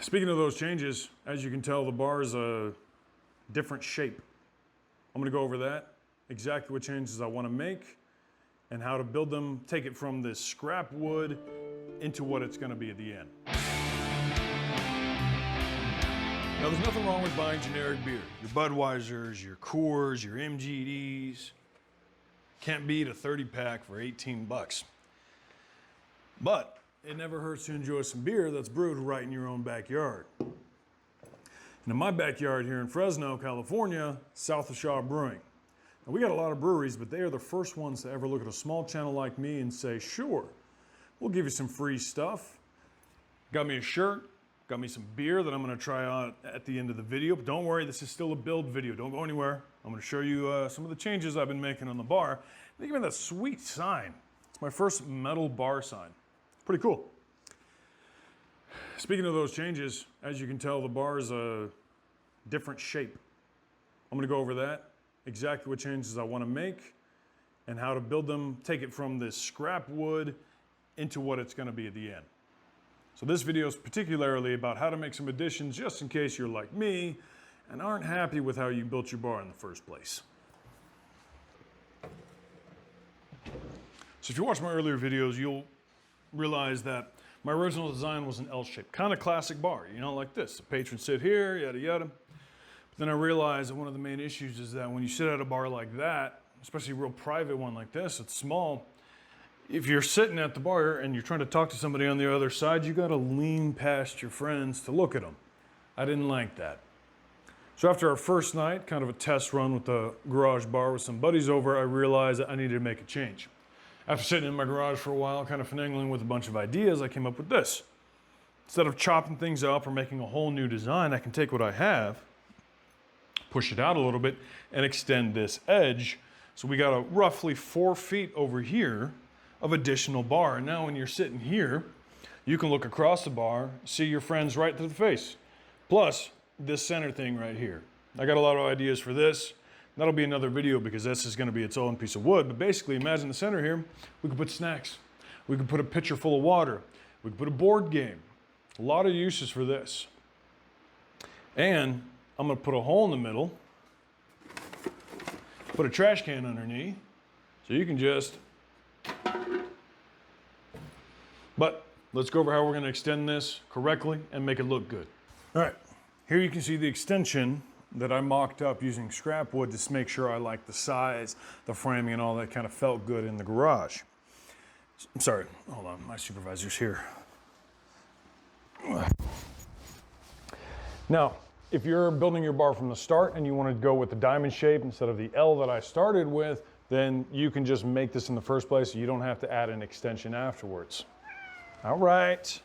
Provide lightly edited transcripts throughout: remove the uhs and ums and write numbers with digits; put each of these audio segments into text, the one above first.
Speaking of those changes, as you can tell, the bar is a different shape. I'm gonna go over that, exactly what changes I wanna make, and how to build them, take it from this scrap wood into what it's gonna be at the end. Now, there's nothing wrong with buying generic beer. Your Budweisers, your Coors, your MGDs. Can't beat a 30 pack for 18 bucks. But it never hurts to enjoy some beer that's brewed right in your own backyard. And in my backyard here in Fresno, California, South of Shaw Brewing. Now, we got a lot of breweries, but they are the first ones to ever look at a small channel like me and say, sure, we'll give you some free stuff. Got me a shirt, got me some beer that I'm gonna try out at the end of the video. But don't worry, this is still a build video. Don't go anywhere. I'm gonna show you some of the changes I've been making on the bar. They give me that sweet sign. It's my first metal bar sign. Pretty cool. Speaking of those changes, as you can tell, the bar is a different shape. I'm gonna go over that, exactly what changes I wanna make, and how to build them, take it from this scrap wood into what it's gonna be at the end. So this video is particularly about how to make some additions just in case you're like me and aren't happy with how you built your bar in the first place. So if you watch my earlier videos, you'll realize that my original design was an L shape, kind of classic bar, you know, like this. The patrons sit here, yada yada. But then I realized that one of the main issues is that when you sit at a bar like that, especially a real private one like this, it's small. If you're sitting at the bar and you're trying to talk to somebody on the other side, you gotta lean past your friends to look at them. I didn't like that. So after our first night, kind of a test run with the garage bar with some buddies over, I realized that I needed to make a change. After sitting in my garage for a while, kind of finagling with a bunch of ideas, I came up with this. Instead of chopping things up or making a whole new design, I can take what I have, push it out a little bit, and extend this edge. So we got a roughly 4 feet over here of additional bar. And now when you're sitting here, you can look across the bar, see your friends right to the face. Plus, this center thing right here. I got a lot of ideas for this. That'll be another video because this is gonna be its own piece of wood. But basically, imagine the center here. We could put snacks. We could put a pitcher full of water. We could put a board game. A lot of uses for this. And I'm gonna put a hole in the middle, put a trash can underneath, so you can just, but let's go over how we're gonna extend this correctly and make it look good. All right, here you can see the extension that I mocked up using scrap wood to make sure I like the size, the framing, and all that kind of felt good in the garage. I'm sorry, hold on, my supervisor's here. Now, if you're building your bar from the start and you want to go with the diamond shape instead of the L that I started with, then you can just make this in the first place. You don't have to add an extension afterwards. All right,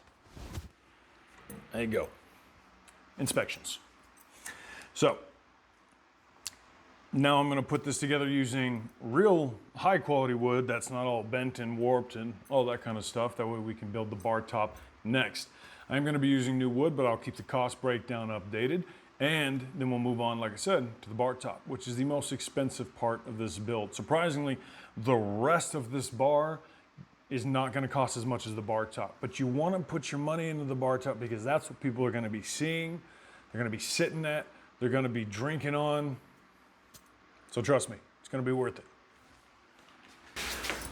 there you go. Inspections. So now I'm going to put this together using real high quality wood that's not all bent and warped and all that kind of stuff. That way we can build the bar top next. I'm going to be using new wood, but I'll keep the cost breakdown updated. And then we'll move on, like I said, to the bar top, which is the most expensive part of this build. Surprisingly, the rest of this bar is not going to cost as much as the bar top. But you want to put your money into the bar top because that's what people are going to be seeing. They're going to be sitting at. They're going to be drinking on. So trust me, it's going to be worth it.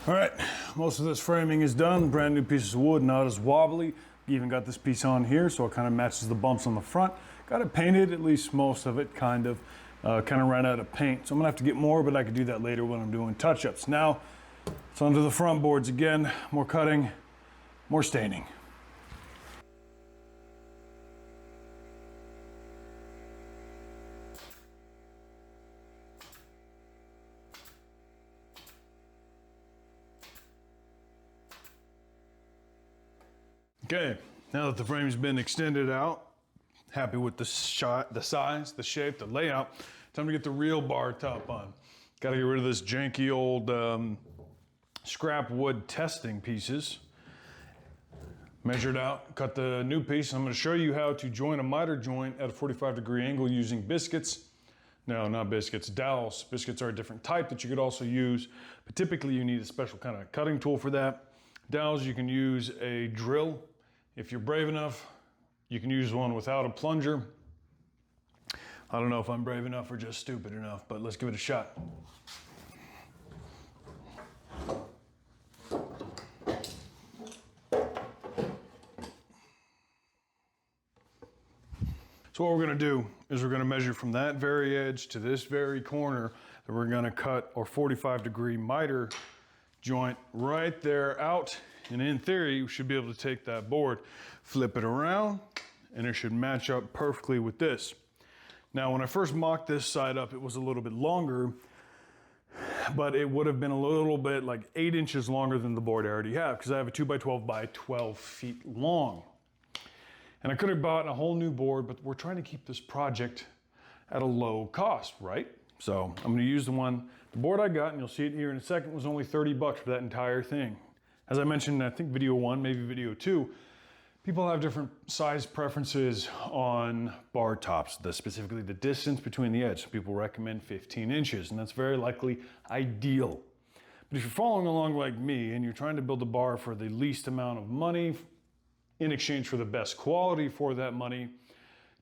All right, most of this framing is done. Brand new pieces of wood, not as wobbly. Even got this piece on here, so it kind of matches the bumps on the front. Got it painted, at least most of it, kind of ran out of paint. So I'm gonna have to get more, but I could do that later when I'm doing touch-ups. Now, it's onto the front boards again. More cutting, more staining. Okay, now that the frame's been extended out, happy with the shot, the size, the shape, the layout, time to get the real bar top on. Got to get rid of this janky old scrap wood testing pieces. Measured out, cut the new piece. I'm going to show you how to join a miter joint at a 45-degree angle using biscuits. No, not biscuits, dowels. Biscuits are a different type that you could also use, but typically you need a special kind of cutting tool for that. Dowels, you can use a drill. If you're brave enough, You can use one without a plunger. I don't know if I'm brave enough or just stupid enough, but let's give it a shot. So what we're gonna do is we're gonna measure from that very edge to this very corner that we're gonna cut our 45-degree miter joint right there out. And in theory, you should be able to take that board, flip it around, and it should match up perfectly with this. Now, when I first mocked this side up, it was a little bit longer, but it would have been a little bit like 8 inches longer than the board I already have, because I have a 2x12 by 12 feet long. And I could have bought a whole new board, but we're trying to keep this project at a low cost, right? So I'm gonna use the board I got, and you'll see it here in a second, was only 30 bucks for that entire thing. As I mentioned, I think video 1, maybe video 2, people have different size preferences on bar tops, specifically the distance between the edge. People recommend 15 inches, and that's very likely ideal. But if you're following along like me and you're trying to build a bar for the least amount of money in exchange for the best quality for that money,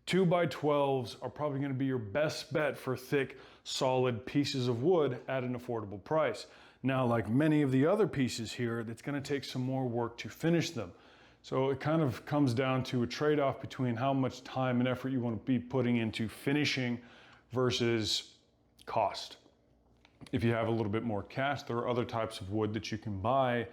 2x12s are probably going to be your best bet for thick, solid pieces of wood at an affordable price. Now, like many of the other pieces here, it's going to take some more work to finish them. So it kind of comes down to a trade-off between how much time and effort you want to be putting into finishing versus cost. If you have a little bit more cash, there are other types of wood that you can buy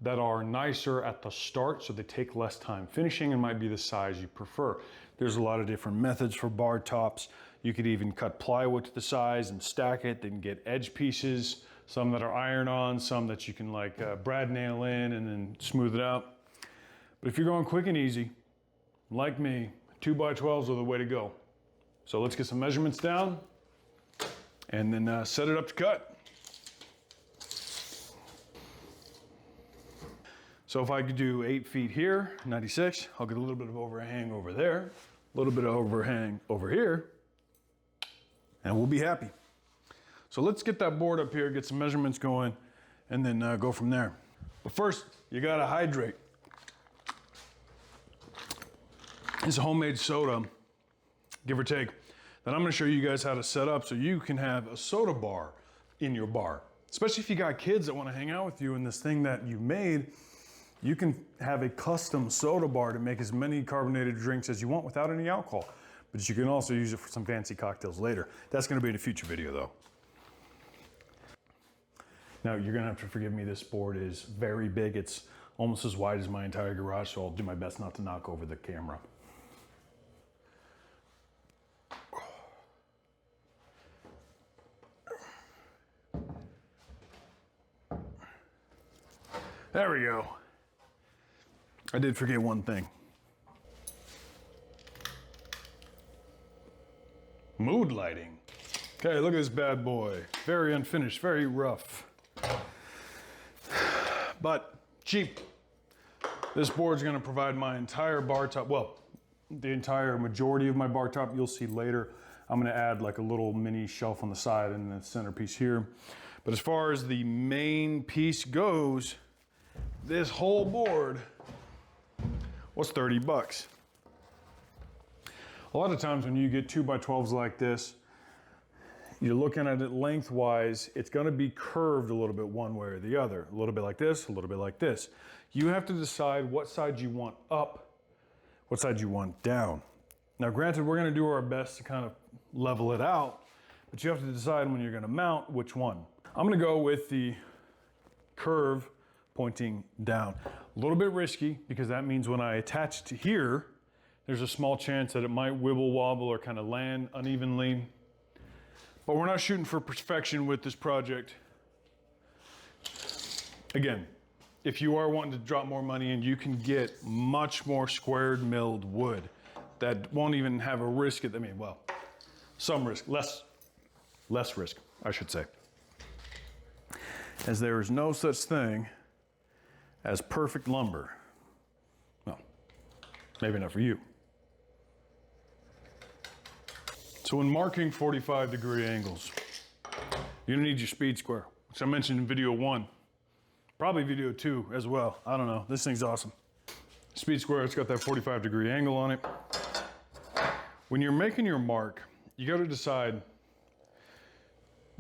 that are nicer at the start, so they take less time finishing and might be the size you prefer. There's a lot of different methods for bar tops. You could even cut plywood to the size and stack it, then get edge pieces, some that are iron-on, some that you can like brad nail in and then smooth it out. But if you're going quick and easy, like me, 2x12s are the way to go. So let's get some measurements down and then set it up to cut. So if I could do 8 feet here, 96, I'll get a little bit of overhang over there, a little bit of overhang over here, and we'll be happy. So let's get that board up here, get some measurements going, and then go from there. But first, you gotta hydrate. It's a homemade soda, give or take, that I'm gonna show you guys how to set up so you can have a soda bar in your bar. Especially if you got kids that wanna hang out with you in this thing that you made, you can have a custom soda bar to make as many carbonated drinks as you want without any alcohol. But you can also use it for some fancy cocktails later. That's gonna be in a future video though. Now you're gonna have to forgive me, this board is very big. It's almost as wide as my entire garage, so I'll do my best not to knock over the camera. There we go. I did forget one thing. Mood lighting. Okay, look at this bad boy. Very unfinished, very rough. But cheap. This board's gonna provide my entire bar top, well, the entire majority of my bar top, you'll see later. I'm gonna add like a little mini shelf on the side and the centerpiece here. But as far as the main piece goes, this whole board was 30 bucks. A lot of times when you get 2x12s like this, you're looking at it lengthwise, it's gonna be curved a little bit one way or the other. A little bit like this, a little bit like this. You have to decide what side you want up, what side you want down. Now granted, we're gonna do our best to kind of level it out, but you have to decide when you're gonna mount which one. I'm gonna go with the curve pointing down. A little bit risky because that means when I attach to here, there's a small chance that it might wibble wobble or kind of land unevenly. But we're not shooting for perfection with this project. Again, if you are wanting to drop more money in, you can get much more squared milled wood that won't even have a risk. I mean, well, some risk, less risk, I should say. As there is no such thing as perfect lumber. Well, maybe not for you. So when marking 45-degree angles, you're gonna need your speed square, which I mentioned in video 1, probably video 2 as well. I don't know, this thing's awesome. speed square, it's got that 45-degree angle on it. When you're making your mark, you got to decide,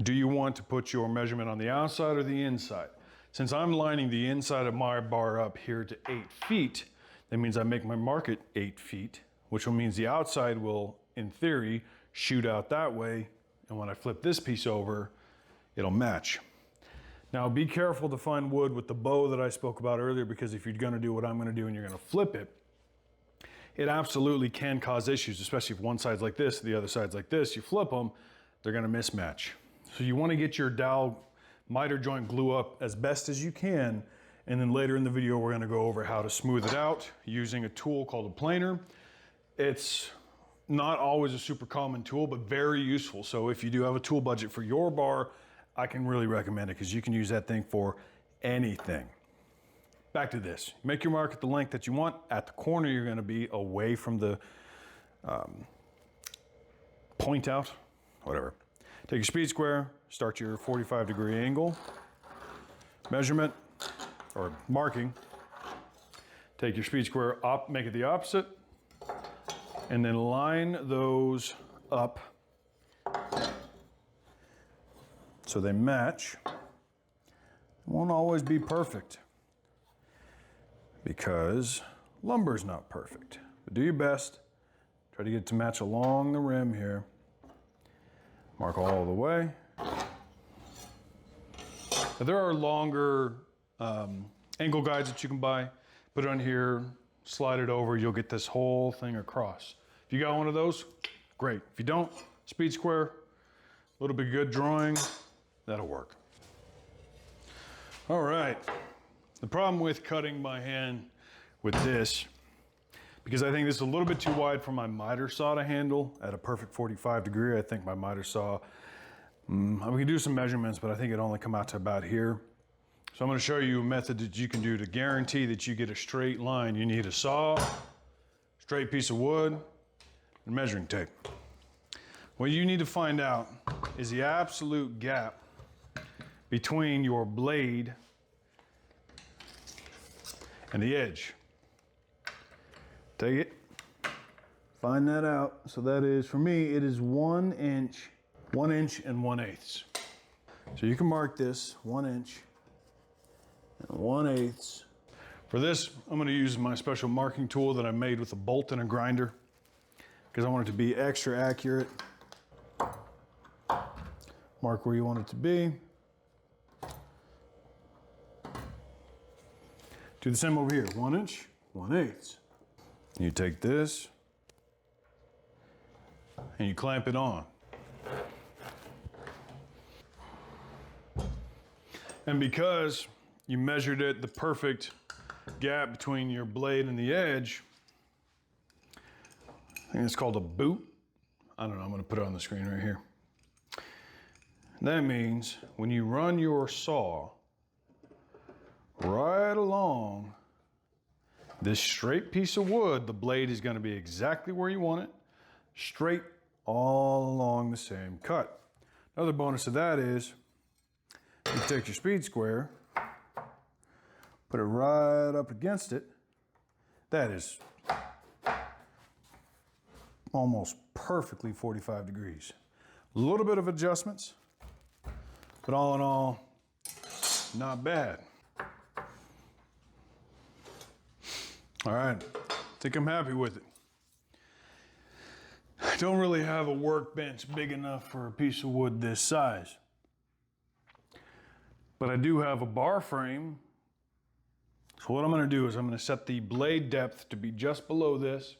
do you want to put your measurement on the outside or the inside? Since I'm lining the inside of my bar up here to 8 feet, that means I make my mark at 8 feet, which means the outside will, in theory, shoot out that way. And when I flip this piece over, it'll match. Now be careful to find wood with the bow that I spoke about earlier, because if you're gonna do what I'm gonna do and you're gonna flip it, it absolutely can cause issues, especially if one side's like this, the other side's like this. You flip them, they're gonna mismatch. So you wanna get your dowel miter joint glue up as best as you can, and then later in the video we're gonna go over how to smooth it out using a tool called a planer. It's not always a super common tool, but very useful. So if you do have a tool budget for your bar, I can really recommend it, because you can use that thing for anything. Back to this. Make your mark at the length that you want. At the corner, you're gonna be away from the point out, whatever. Take your speed square, start your 45-degree angle, measurement, or marking. Take your speed square up, make it the opposite, and then line those up so they match. Won't always be perfect, because lumber's not perfect. But do your best. Try to get it to match along the rim here. Mark all the way. Now, there are longer angle guides that you can buy. Put it on here, slide it over, you'll get this whole thing across. If you got one of those, great. If you don't, speed square, a little bit good drawing, that'll work. All right. The problem with cutting by hand with this, because I think this is a little bit too wide for my miter saw to handle at a perfect 45-degree. I think my miter saw, we can do some measurements, but I think it only come out to about here. So I'm going to show you a method that you can do to guarantee that you get a straight line. You need a saw, straight piece of wood, and measuring tape. What you need to find out is the absolute gap between your blade and the edge. Take it, find that out. So that is, for me, it is 1 inch, 1 inch and 1/8. So you can mark this 1 inch and 1/8. For this, I'm gonna use my special marking tool that I made with a bolt and a grinder, because I want it to be extra accurate. Mark where you want it to be. Do the same over here, 1 inch, 1/8. You take this and you clamp it on. And because you measured it the perfect gap between your blade and the edge, I think it's called a boot. I don't know, I'm gonna put it on the screen right here. That means when you run your saw right along this straight piece of wood, the blade is gonna be exactly where you want it, straight all along the same cut. Another bonus of that is you take your speed square, put it right up against it. That is almost perfectly 45 degrees. A little bit of adjustments, but all in all, not bad. All right, I think I'm happy with it. I don't really have a workbench big enough for a piece of wood this size, but I do have a bar frame. So what I'm gonna do is I'm gonna set the blade depth to be just below this.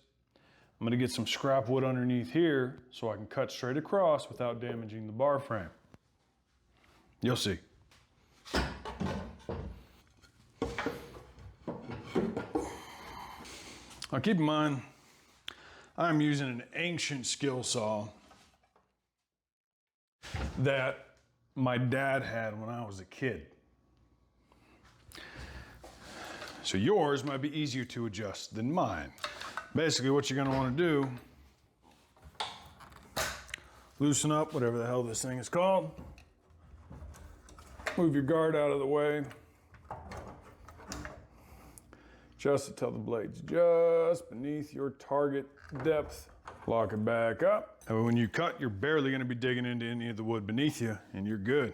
I'm gonna get some scrap wood underneath here so I can cut straight across without damaging the bar frame. You'll see. Now keep in mind, I'm using an ancient skill saw that my dad had when I was a kid. So yours might be easier to adjust than mine. Basically what you're gonna wanna do, loosen up whatever the hell this thing is called, move your guard out of the way, Adjust it till the blade's just beneath your target depth. Lock it back up. And when you cut, you're barely gonna be digging into any of the wood beneath you, and you're good.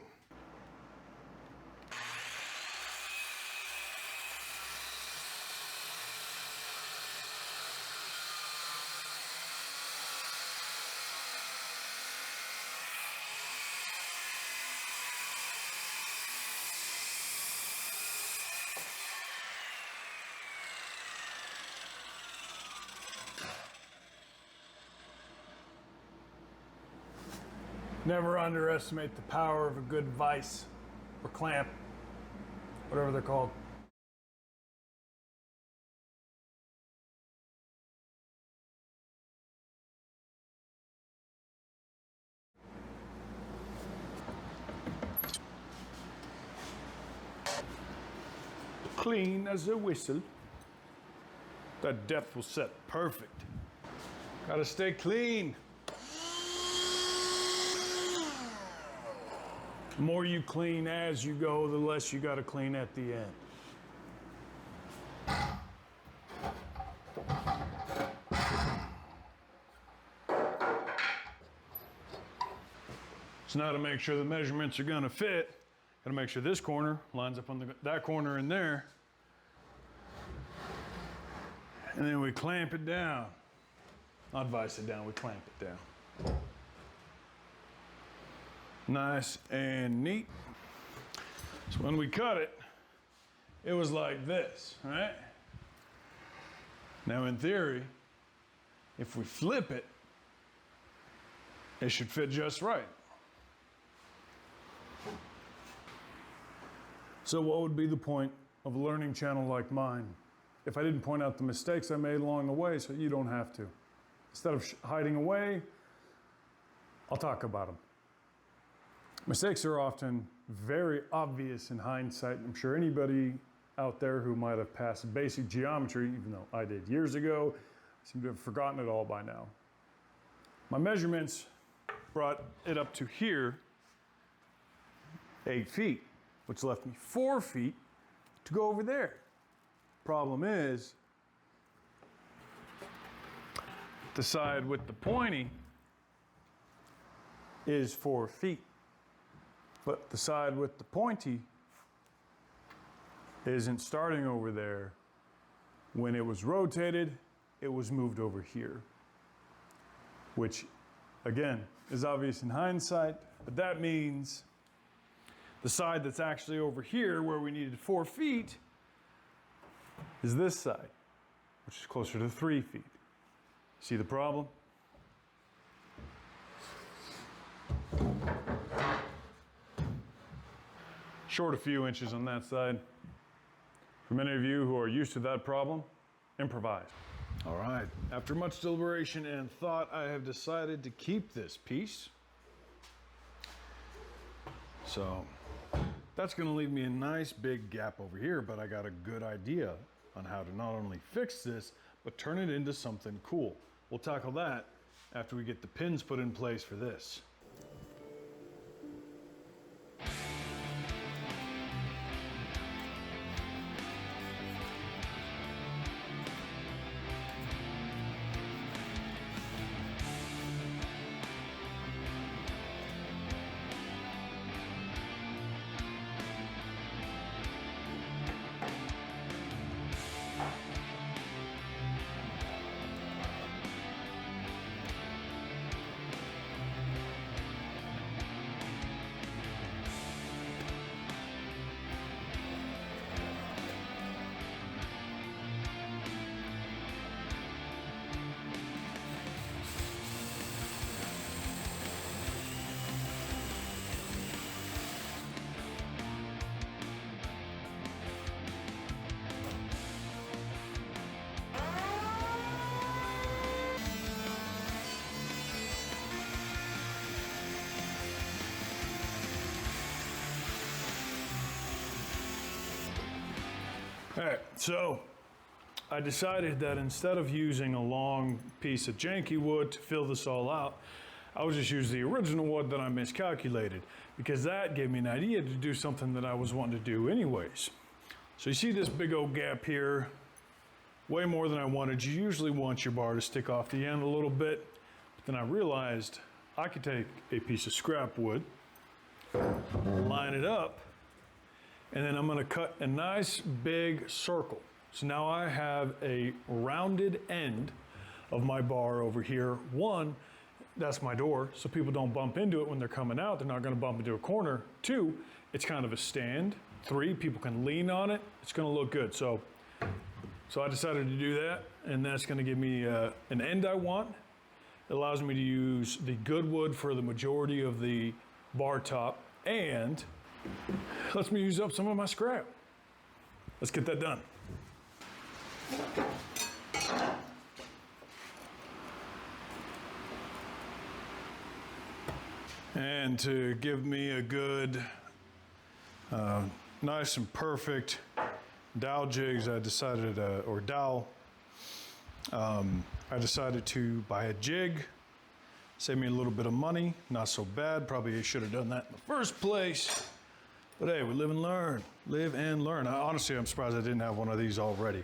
Never underestimate the power of a good vise or clamp, whatever they're called. Clean as a whistle. That depth will set perfect. Gotta stay clean. The more you clean as you go, the less you got to clean at the end. So now to make sure the measurements are going to fit, got to make sure this corner lines up on that corner in there. And then we clamp it down. Not vise it down, we clamp it down. Nice and neat. So when we cut it, it was like this, right? Now in theory, if we flip it, it should fit just right. So what would be the point of a learning channel like mine if I didn't point out the mistakes I made along the way so you don't have to? Instead of hiding away, I'll talk about them. Mistakes are often very obvious in hindsight. I'm sure anybody out there who might have passed basic geometry, even though I did years ago, seem to have forgotten it all by now. My measurements brought it up to here, 8 feet, which left me 4 feet to go over there. Problem is, the side with the pointy is 4 feet. But the side with the pointy isn't starting over there. When it was rotated, it was moved over here, which again is obvious in hindsight, but that means the side that's actually over here where we needed 4 feet is this side, which is closer to 3 feet. See the problem? Short a few inches on that side. For many of you who are used to that problem, improvise. All right, after much deliberation and thought, I have decided to keep this piece. So that's gonna leave me a nice big gap over here, but I got a good idea on how to not only fix this, but turn it into something cool. We'll tackle that after we get the pins put in place for this. All right, so I decided that instead of using a long piece of janky wood to fill this all out, I would just use the original wood that I miscalculated, because that gave me an idea to do something that I was wanting to do anyways. So you see this big old gap here way more than I wanted. You usually want your bar to stick off the end a little bit, but then I realized I could take a piece of scrap wood, line it up, and then I'm gonna cut a nice big circle. So now I have a rounded end of my bar over here. One, that's my door, so people don't bump into it when they're coming out. They're not gonna bump into a corner. Two, it's kind of a stand. Three, people can lean on it. It's gonna look good. So I decided to do that, and that's gonna give me an end I want. It allows me to use the good wood for the majority of the bar top, and lets me use up some of my scrap. Let's get that done. And to give me a good, nice and perfect dowel jigs, I decided, or dowel, I decided to buy a jig, save me a little bit of money, not so bad. Probably should have done that in the first place. But hey, we live and learn. Live and learn. Honestly, I'm surprised I didn't have one of these already.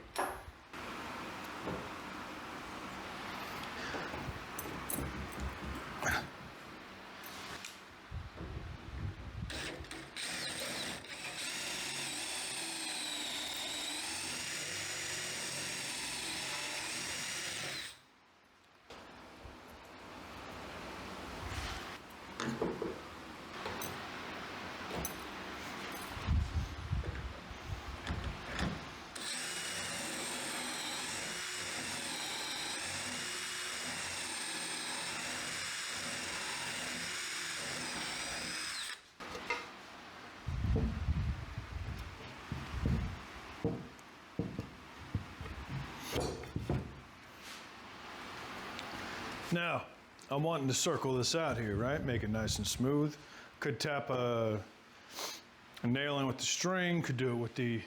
Now, I'm wanting to circle this out here, right? Make it nice and smooth. Could tap a nail in with the string, could do it with the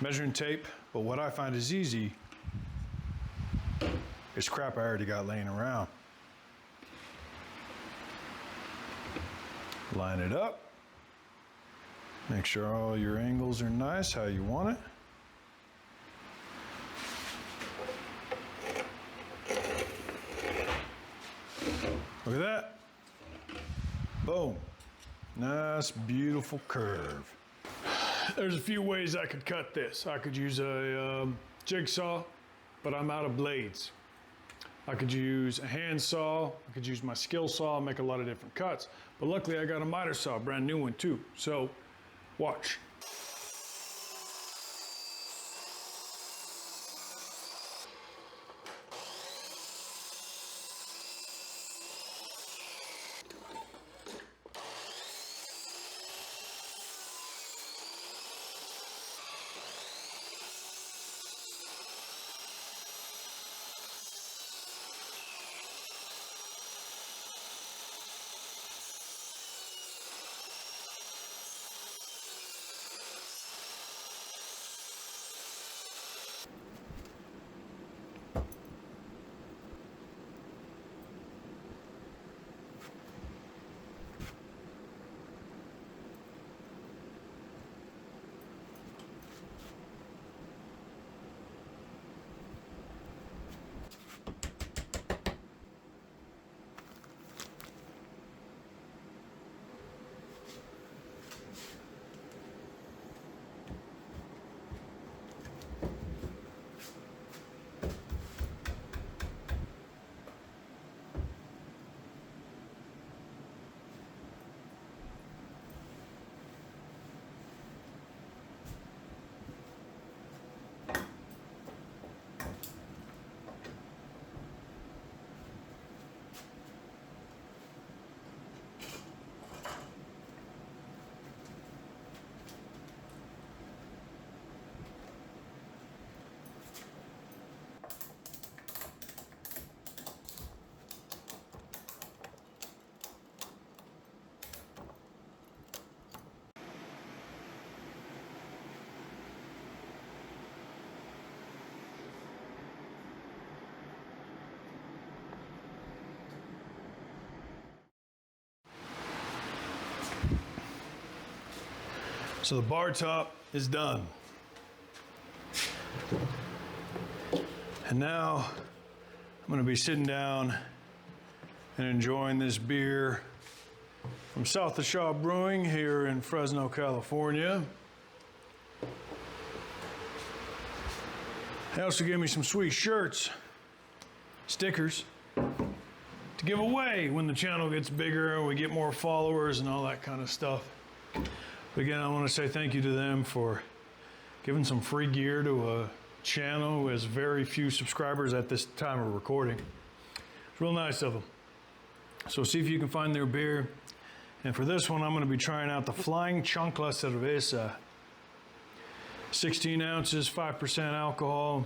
measuring tape, but what I find is easy is crap I already got laying around. Line it up. Make sure all your angles are nice, how you want it. Look at that. Boom. Nice, beautiful curve. There's a few ways I could cut this. I could use a jigsaw, but I'm out of blades. I could use a hand saw. I could use my skill saw, make a lot of different cuts. But luckily I got a miter saw, brand new one too. So watch. So the bar top is done. And now I'm gonna be sitting down and enjoying this beer from South of Shaw Brewing here in Fresno, California. They also gave me some sweet shirts, stickers, to give away when the channel gets bigger and we get more followers and all that kind of stuff. But again, I want to say thank you to them for giving some free gear to a channel who has very few subscribers at this time of recording. It's real nice of them. So see if you can find their beer. And for this one, I'm going to be trying out the Flying Chancla Cerveza. 16 ounces, 5% alcohol.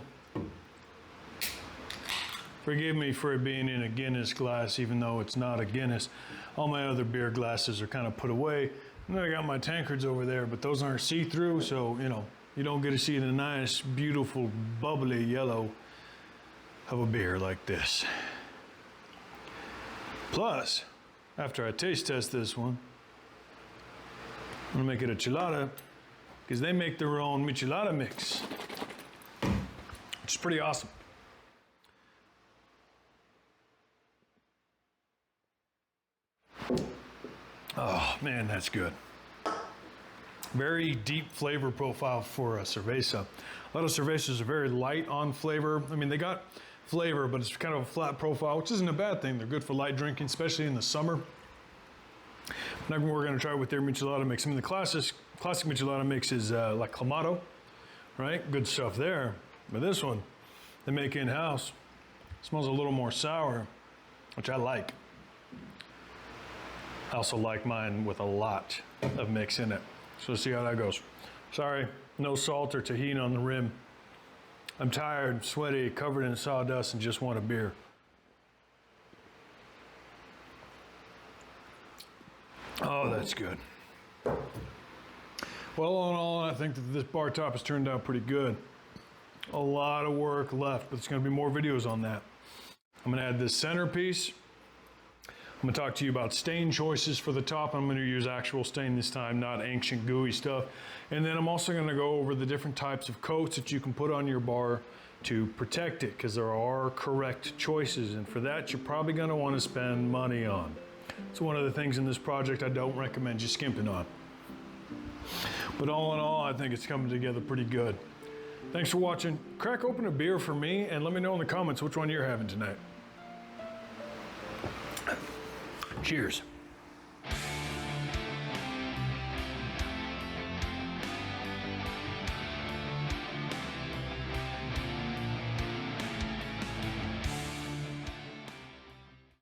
Forgive me for it being in a Guinness glass, even though it's not a Guinness. All my other beer glasses are kind of put away. And then I got my tankards over there, but those aren't see-through, so, you know, you don't get to see the nice, beautiful, bubbly yellow of a beer like this. Plus, after I taste test this one, I'm gonna make it a chilada, because they make their own michelada mix, which is pretty awesome. Oh man, that's good. Very deep flavor profile for a cerveza. A lot of cervezas are very light on flavor. I mean, they got flavor, but it's kind of a flat profile, which isn't a bad thing. They're good for light drinking, especially in the summer. Now we're gonna try with their michelada mix. I mean, the classic michelada mix is like Clamato, right? Good stuff there. But this one, they make in-house. Smells a little more sour, which I like. I also like mine with a lot of mix in it. So let's see how that goes. Sorry, no salt or tahini on the rim. I'm tired, sweaty, covered in sawdust, and just want a beer. Oh, that's good. Well, all in all, I think that this bar top has turned out pretty good. A lot of work left, but there's gonna be more videos on that. I'm gonna add this centerpiece. I'm gonna talk to you about stain choices for the top. I'm gonna use actual stain this time, not ancient gooey stuff. And then I'm also gonna go over the different types of coats that you can put on your bar to protect it, because there are correct choices. And for that, you're probably gonna wanna spend money on. It's one of the things in this project I don't recommend you skimping on. But all in all, I think it's coming together pretty good. Thanks for watching. Crack open a beer for me and let me know in the comments which one you're having tonight. Cheers.